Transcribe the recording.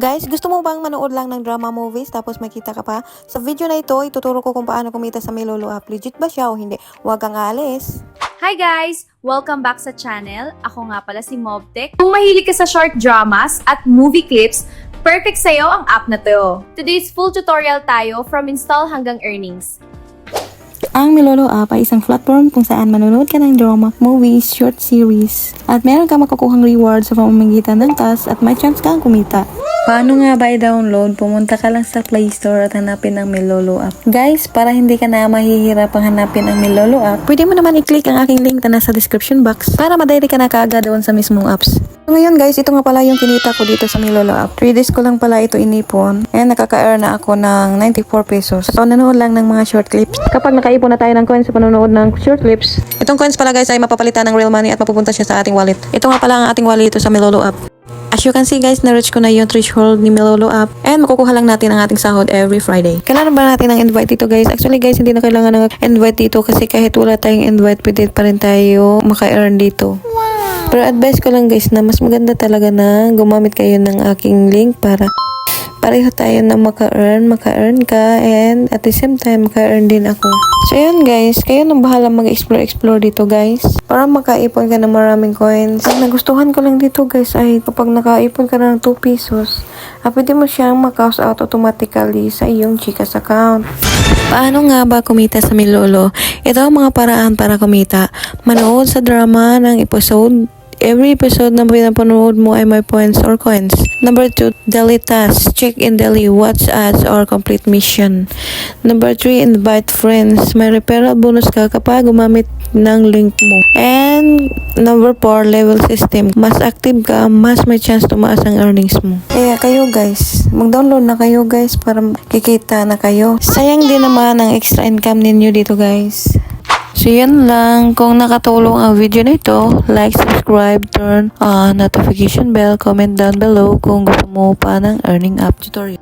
Guys, gusto mo bang manood lang ng drama movies tapos makita ka pa? Sa video na ito, ituturo ko kung paano kumita sa Melolo App. Legit ba siya o hindi? Huwag kang aalis. Hi guys! Welcome back sa channel. Ako nga pala si Mobtech. Kung mahilig ka sa short dramas at movie clips, perfect sa'yo ang app na to. Today's full tutorial tayo from install hanggang earnings. Ang Melolo App ay isang platform kung saan manonood ka ng drama, movies, short series, at meron ka makukuhang reward sa pamamagitan ng task at may chance kang kumita. Paano nga ba i-download? Pumunta ka lang sa Play Store at hanapin ang Melolo App. Guys, para hindi ka na mahihirapang hanapin ang Melolo App, pwede mo naman i-click ang aking link na nasa description box para madirect ka na kaagad doon sa mismong apps. So ngayon guys, ito nga pala yung kinita ko dito sa Melolo App. 3 days ko lang pala ito inipon and nakaka-earn na ako ng 94 pesos. So nanonood lang ng mga short clips. Kapag nakaipon na tayo ng coins sa panonood ng short clips, itong coins pala guys ay mapapalitan ng real money at mapupunta siya sa ating wallet. Ito nga pala ang ating wallet dito sa Melolo App. As you can see guys, na-reach ko na yung threshold ni Melolo App and makukuha lang natin ang ating sahod every Friday. Kailangan ba natin ng invite dito guys? Actually guys, hindi na kailangan ng invite dito kasi kahit wala tayong invite, pwede pa rin tayo maka-earn dito. Pero advice ko lang guys na mas maganda talaga na gumamit kayo ng aking link para pareho tayo na maka-earn ka and at the same time maka-earn din ako. So yun guys, kayo nang bahala mag-explore dito guys para makaipon ka ng maraming coins. Ang nagustuhan ko lang dito guys ay kapag nakaipon ka ng 2 pesos, pwede mo siyang maka-cash out automatically sa iyong Gcash account. Paano nga ba kumita sa Melolo? Ito ang mga paraan para kumita. Manood sa drama ng episode. Every episode na pinapanood mo ay may points or coins. Number 2, daily tasks. Check in daily, watch ads or complete mission. Number 3, invite friends. May referral bonus ka kapag gumamit ng link mo. And number 4, level system. Mas active ka, mas may chance tumaas ang earnings mo. Kaya kayo guys, mag-download na kayo guys para kikita na kayo. Sayang din naman ang extra income ninyo dito guys. So yan lang, kung nakatulong ang video na ito, like, subscribe, turn on notification bell, comment down below kung gusto mo pa ng earning app tutorial.